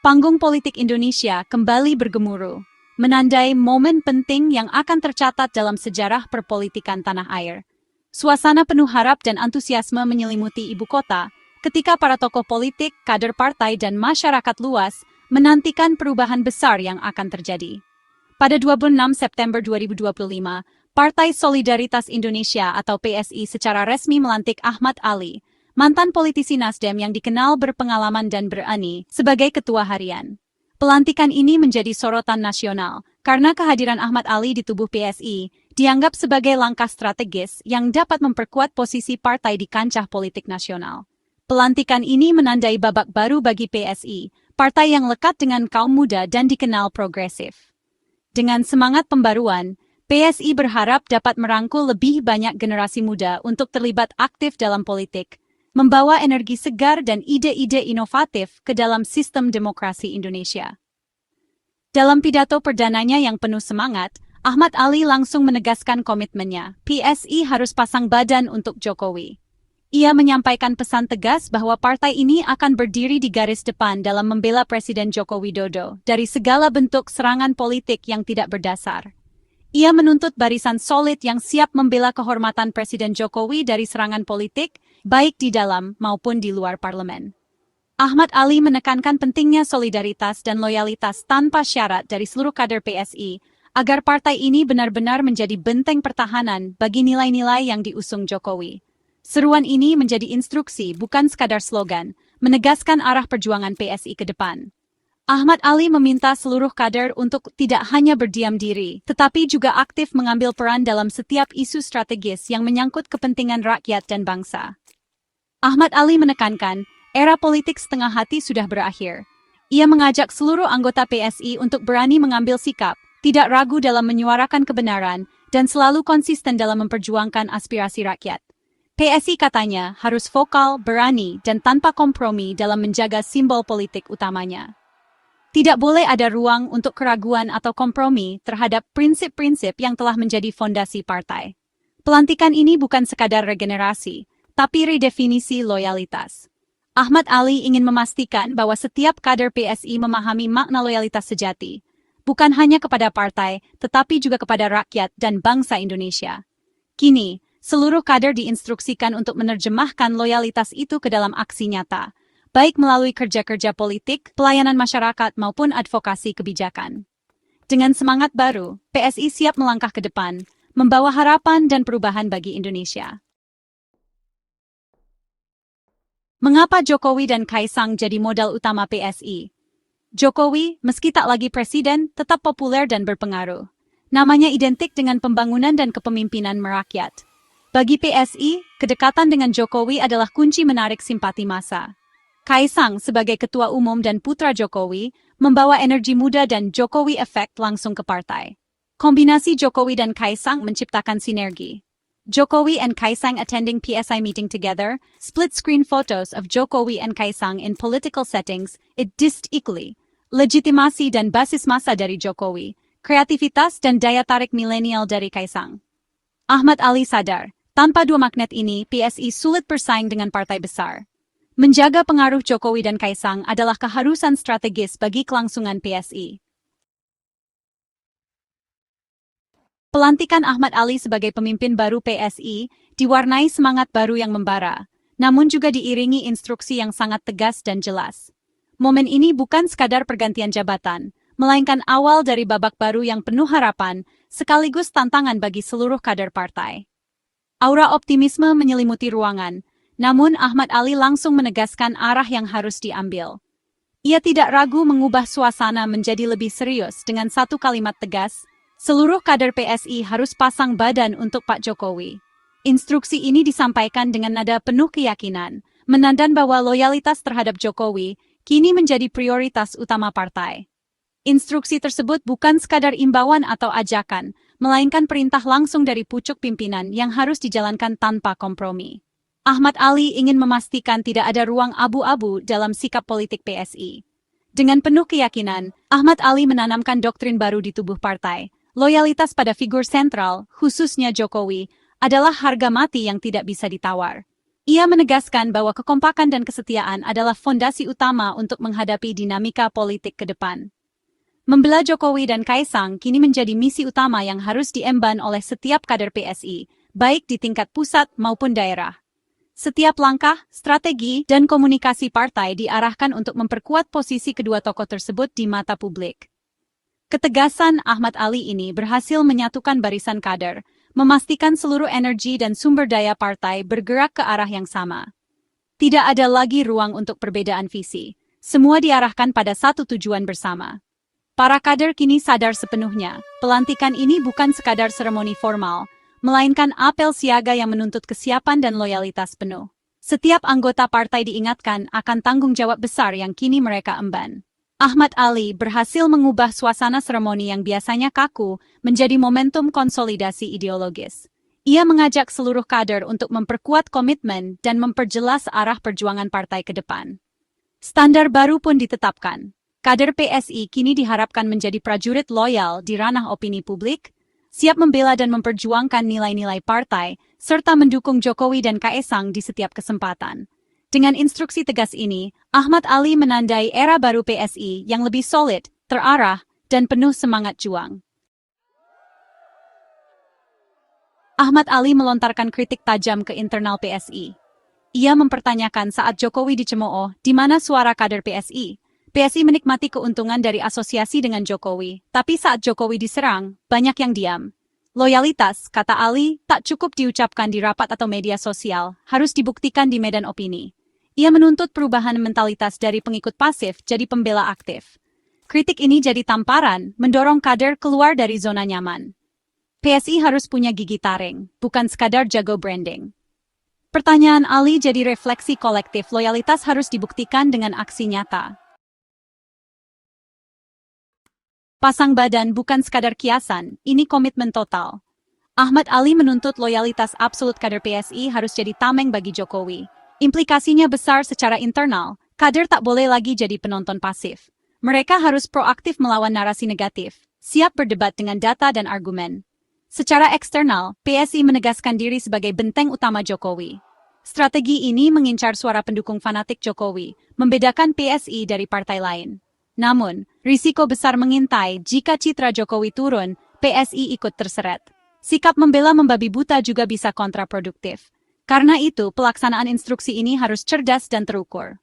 panggung politik Indonesia kembali bergemuruh, menandai momen penting yang akan tercatat dalam sejarah perpolitikan tanah air. Suasana penuh harap dan antusiasme menyelimuti ibu kota ketika para tokoh politik, kader partai, dan masyarakat luas menantikan perubahan besar yang akan terjadi. Pada 26 September 2025, Partai Solidaritas Indonesia atau PSI secara resmi melantik Ahmad Ali, mantan politisi Nasdem yang dikenal berpengalaman dan berani, sebagai ketua harian. Pelantikan ini menjadi sorotan nasional, karena kehadiran Ahmad Ali di tubuh PSI dianggap sebagai langkah strategis yang dapat memperkuat posisi partai di kancah politik nasional. Pelantikan ini menandai babak baru bagi PSI, partai yang lekat dengan kaum muda dan dikenal progresif. Dengan semangat pembaruan, PSI berharap dapat merangkul lebih banyak generasi muda untuk terlibat aktif dalam politik, membawa energi segar dan ide-ide inovatif ke dalam sistem demokrasi Indonesia. Dalam pidato perdananya yang penuh semangat, Ahmad Ali langsung menegaskan komitmennya, PSI harus pasang badan untuk Jokowi. Ia menyampaikan pesan tegas bahwa partai ini akan berdiri di garis depan dalam membela Presiden Joko Widodo dari segala bentuk serangan politik yang tidak berdasar. Ia menuntut barisan solid yang siap membela kehormatan Presiden Jokowi dari serangan politik, baik di dalam maupun di luar parlemen. Ahmad Ali menekankan pentingnya solidaritas dan loyalitas tanpa syarat dari seluruh kader PSI, agar partai ini benar-benar menjadi benteng pertahanan bagi nilai-nilai yang diusung Jokowi. Seruan ini menjadi instruksi bukan sekadar slogan, menegaskan arah perjuangan PSI ke depan. Ahmad Ali meminta seluruh kader untuk tidak hanya berdiam diri, tetapi juga aktif mengambil peran dalam setiap isu strategis yang menyangkut kepentingan rakyat dan bangsa. Ahmad Ali menekankan, era politik setengah hati sudah berakhir. Ia mengajak seluruh anggota PSI untuk berani mengambil sikap, tidak ragu dalam menyuarakan kebenaran, dan selalu konsisten dalam memperjuangkan aspirasi rakyat. PSI katanya harus vokal, berani, dan tanpa kompromi dalam menjaga simbol politik utamanya. Tidak boleh ada ruang untuk keraguan atau kompromi terhadap prinsip-prinsip yang telah menjadi fondasi partai. Pelantikan ini bukan sekadar regenerasi, tapi redefinisi loyalitas. Ahmad Ali ingin memastikan bahwa setiap kader PSI memahami makna loyalitas sejati, bukan hanya kepada partai, tetapi juga kepada rakyat dan bangsa Indonesia. Kini, seluruh kader diinstruksikan untuk menerjemahkan loyalitas itu ke dalam aksi nyata, baik melalui kerja-kerja politik, pelayanan masyarakat maupun advokasi kebijakan. Dengan semangat baru, PSI siap melangkah ke depan, membawa harapan dan perubahan bagi Indonesia. Mengapa Jokowi dan Kaisang jadi modal utama PSI? Jokowi, meski tak lagi presiden, tetap populer dan berpengaruh. Namanya identik dengan pembangunan dan kepemimpinan merakyat. Bagi PSI, kedekatan dengan Jokowi adalah kunci menarik simpati massa. Kaisang sebagai ketua umum dan putra Jokowi, membawa energi muda dan Jokowi effect langsung ke partai. Kombinasi Jokowi dan Kaisang menciptakan sinergi. Jokowi and Kaisang attending PSI meeting together, split-screen photos of Jokowi and Kaisang in political settings, it dissed equally. Legitimasi dan basis massa dari Jokowi, kreativitas dan daya tarik milenial dari Kaisang. Ahmad Ali sadar, tanpa dua magnet ini, PSI sulit bersaing dengan partai besar. Menjaga pengaruh Jokowi dan Kaisang adalah keharusan strategis bagi kelangsungan PSI. Pelantikan Ahmad Ali sebagai pemimpin baru PSI diwarnai semangat baru yang membara, namun juga diiringi instruksi yang sangat tegas dan jelas. Momen ini bukan sekadar pergantian jabatan, melainkan awal dari babak baru yang penuh harapan, sekaligus tantangan bagi seluruh kader partai. Aura optimisme menyelimuti ruangan, namun Ahmad Ali langsung menegaskan arah yang harus diambil. Ia tidak ragu mengubah suasana menjadi lebih serius dengan satu kalimat tegas, seluruh kader PSI harus pasang badan untuk Pak Jokowi. Instruksi ini disampaikan dengan nada penuh keyakinan, menandakan bahwa loyalitas terhadap Jokowi kini menjadi prioritas utama partai. Instruksi tersebut bukan sekadar imbauan atau ajakan, melainkan perintah langsung dari pucuk pimpinan yang harus dijalankan tanpa kompromi. Ahmad Ali ingin memastikan tidak ada ruang abu-abu dalam sikap politik PSI. Dengan penuh keyakinan, Ahmad Ali menanamkan doktrin baru di tubuh partai. Loyalitas pada figur sentral, khususnya Jokowi, adalah harga mati yang tidak bisa ditawar. Ia menegaskan bahwa kekompakan dan kesetiaan adalah fondasi utama untuk menghadapi dinamika politik ke depan. Membela Jokowi dan Kaisang kini menjadi misi utama yang harus diemban oleh setiap kader PSI, baik di tingkat pusat maupun daerah. Setiap langkah, strategi, dan komunikasi partai diarahkan untuk memperkuat posisi kedua tokoh tersebut di mata publik. Ketegasan Ahmad Ali ini berhasil menyatukan barisan kader, memastikan seluruh energi dan sumber daya partai bergerak ke arah yang sama. Tidak ada lagi ruang untuk perbedaan visi, semua diarahkan pada satu tujuan bersama. Para kader kini sadar sepenuhnya, pelantikan ini bukan sekadar seremoni formal, melainkan apel siaga yang menuntut kesiapan dan loyalitas penuh. Setiap anggota partai diingatkan akan tanggung jawab besar yang kini mereka emban. Ahmad Ali berhasil mengubah suasana seremoni yang biasanya kaku menjadi momentum konsolidasi ideologis. Ia mengajak seluruh kader untuk memperkuat komitmen dan memperjelas arah perjuangan partai ke depan. Standar baru pun ditetapkan. Kader PSI kini diharapkan menjadi prajurit loyal di ranah opini publik, siap membela dan memperjuangkan nilai-nilai partai, serta mendukung Jokowi dan Kaisang di setiap kesempatan. Dengan instruksi tegas ini, Ahmad Ali menandai era baru PSI yang lebih solid, terarah, dan penuh semangat juang. Ahmad Ali melontarkan kritik tajam ke internal PSI. Ia mempertanyakan saat Jokowi dicemooh, di mana suara kader PSI? PSI menikmati keuntungan dari asosiasi dengan Jokowi, tapi saat Jokowi diserang, banyak yang diam. Loyalitas, kata Ali, tak cukup diucapkan di rapat atau media sosial, harus dibuktikan di medan opini. Ia menuntut perubahan mentalitas dari pengikut pasif jadi pembela aktif. Kritik ini jadi tamparan, mendorong kader keluar dari zona nyaman. PSI harus punya gigi taring, bukan sekadar jago branding. Pertanyaan Ali jadi refleksi kolektif, loyalitas harus dibuktikan dengan aksi nyata. Pasang badan bukan sekadar kiasan, ini komitmen total. Ahmad Ali menuntut loyalitas absolut kader PSI harus jadi tameng bagi Jokowi. Implikasinya besar secara internal, kader tak boleh lagi jadi penonton pasif. Mereka harus proaktif melawan narasi negatif, siap berdebat dengan data dan argumen. Secara eksternal, PSI menegaskan diri sebagai benteng utama Jokowi. Strategi ini mengincar suara pendukung fanatik Jokowi, membedakan PSI dari partai lain. Namun, risiko besar mengintai jika citra Jokowi turun, PSI ikut terseret. Sikap membela membabi buta juga bisa kontraproduktif. Karena itu, pelaksanaan instruksi ini harus cerdas dan terukur.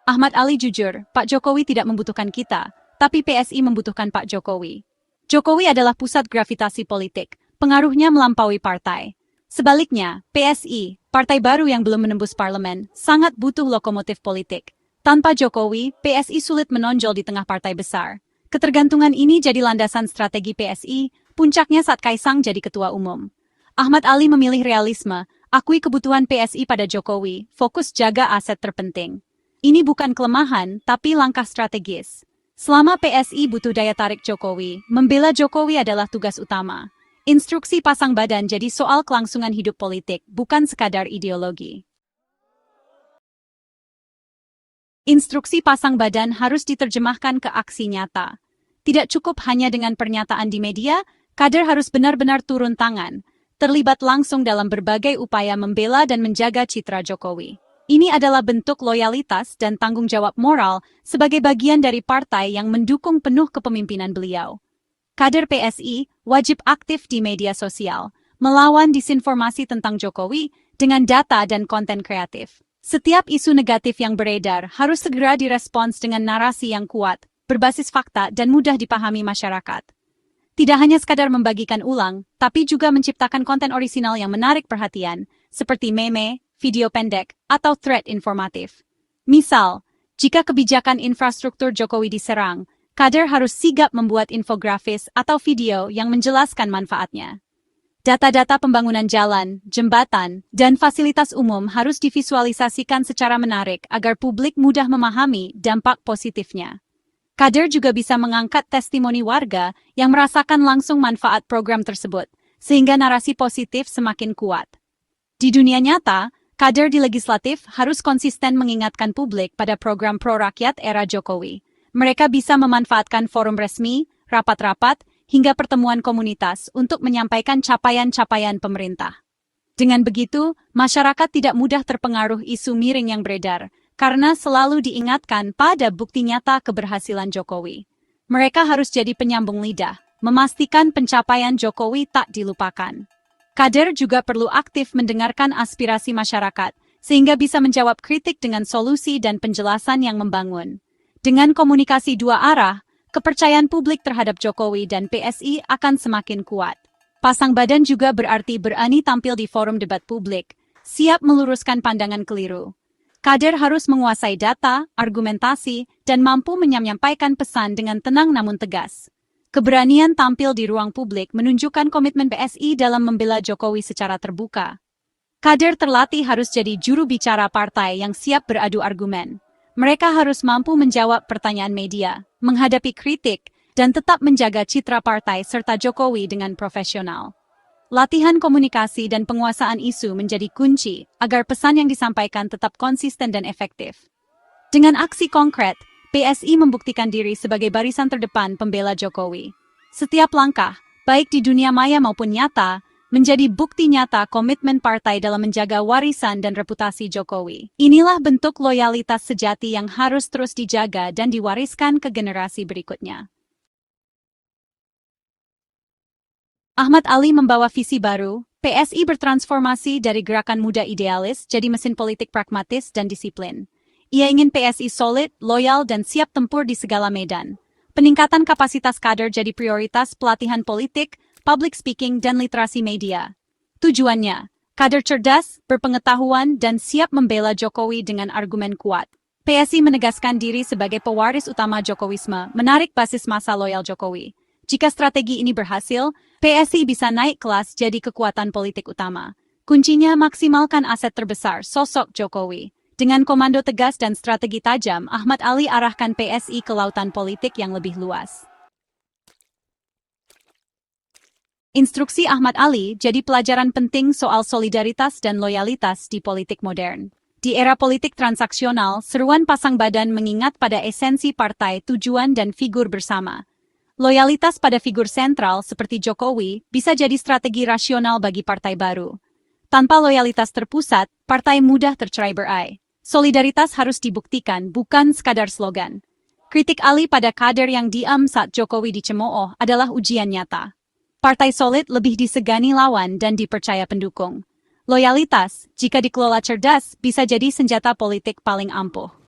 Ahmad Ali jujur, Pak Jokowi tidak membutuhkan kita, tapi PSI membutuhkan Pak Jokowi. Jokowi adalah pusat gravitasi politik, pengaruhnya melampaui partai. Sebaliknya, PSI, partai baru yang belum menembus parlemen, sangat butuh lokomotif politik. Tanpa Jokowi, PSI sulit menonjol di tengah partai besar. Ketergantungan ini jadi landasan strategi PSI, puncaknya saat Kaisang jadi ketua umum. Ahmad Ali memilih realisme, akui kebutuhan PSI pada Jokowi, fokus jaga aset terpenting. Ini bukan kelemahan, tapi langkah strategis. Selama PSI butuh daya tarik Jokowi, membela Jokowi adalah tugas utama. Instruksi pasang badan jadi soal kelangsungan hidup politik, bukan sekadar ideologi. Instruksi pasang badan harus diterjemahkan ke aksi nyata. Tidak cukup hanya dengan pernyataan di media, kader harus benar-benar turun tangan, terlibat langsung dalam berbagai upaya membela dan menjaga citra Jokowi. Ini adalah bentuk loyalitas dan tanggung jawab moral sebagai bagian dari partai yang mendukung penuh kepemimpinan beliau. Kader PSI wajib aktif di media sosial, melawan disinformasi tentang Jokowi dengan data dan konten kreatif. Setiap isu negatif yang beredar harus segera direspons dengan narasi yang kuat, berbasis fakta dan mudah dipahami masyarakat. Tidak hanya sekadar membagikan ulang, tapi juga menciptakan konten orisinal yang menarik perhatian, seperti meme, video pendek, atau thread informatif. Misal, jika kebijakan infrastruktur Jokowi diserang, kader harus sigap membuat infografis atau video yang menjelaskan manfaatnya. Data-data pembangunan jalan, jembatan, dan fasilitas umum harus divisualisasikan secara menarik agar publik mudah memahami dampak positifnya. Kader juga bisa mengangkat testimoni warga yang merasakan langsung manfaat program tersebut, sehingga narasi positif semakin kuat. Di dunia nyata, kader di legislatif harus konsisten mengingatkan publik pada program pro-rakyat era Jokowi. Mereka bisa memanfaatkan forum resmi, rapat-rapat, hingga pertemuan komunitas untuk menyampaikan capaian-capaian pemerintah. Dengan begitu, masyarakat tidak mudah terpengaruh isu miring yang beredar, karena selalu diingatkan pada bukti nyata keberhasilan Jokowi. Mereka harus jadi penyambung lidah, memastikan pencapaian Jokowi tak dilupakan. Kader juga perlu aktif mendengarkan aspirasi masyarakat, sehingga bisa menjawab kritik dengan solusi dan penjelasan yang membangun. Dengan komunikasi dua arah, kepercayaan publik terhadap Jokowi dan PSI akan semakin kuat. Pasang badan juga berarti berani tampil di forum debat publik, siap meluruskan pandangan keliru. Kader harus menguasai data, argumentasi, dan mampu menyampaikan pesan dengan tenang namun tegas. Keberanian tampil di ruang publik menunjukkan komitmen PSI dalam membela Jokowi secara terbuka. Kader terlatih harus jadi juru bicara partai yang siap beradu argumen. Mereka harus mampu menjawab pertanyaan media, menghadapi kritik, dan tetap menjaga citra partai serta Jokowi dengan profesional. Latihan komunikasi dan penguasaan isu menjadi kunci agar pesan yang disampaikan tetap konsisten dan efektif. Dengan aksi konkret, PSI membuktikan diri sebagai barisan terdepan pembela Jokowi. Setiap langkah, baik di dunia maya maupun nyata, menjadi bukti nyata komitmen partai dalam menjaga warisan dan reputasi Jokowi. Inilah bentuk loyalitas sejati yang harus terus dijaga dan diwariskan ke generasi berikutnya. Ahmad Ali membawa visi baru, PSI bertransformasi dari gerakan muda idealis jadi mesin politik pragmatis dan disiplin. Ia ingin PSI solid, loyal, dan siap tempur di segala medan. Peningkatan kapasitas kader jadi prioritas pelatihan politik, public speaking, dan literasi media. Tujuannya, kader cerdas, berpengetahuan, dan siap membela Jokowi dengan argumen kuat. PSI menegaskan diri sebagai pewaris utama Jokowisme, menarik basis massa loyal Jokowi. Jika strategi ini berhasil, PSI bisa naik kelas jadi kekuatan politik utama. Kuncinya maksimalkan aset terbesar, sosok Jokowi. Dengan komando tegas dan strategi tajam, Ahmad Ali arahkan PSI ke lautan politik yang lebih luas. Instruksi Ahmad Ali jadi pelajaran penting soal solidaritas dan loyalitas di politik modern. Di era politik transaksional, seruan pasang badan mengingat pada esensi partai, tujuan, dan figur bersama. Loyalitas pada figur sentral seperti Jokowi bisa jadi strategi rasional bagi partai baru. Tanpa loyalitas terpusat, partai mudah tercerai-berai. Solidaritas harus dibuktikan, bukan sekadar slogan. Kritik Ali pada kader yang diam saat Jokowi dicemooh adalah ujian nyata. Partai solid lebih disegani lawan dan dipercaya pendukung. Loyalitas, jika dikelola cerdas, bisa jadi senjata politik paling ampuh.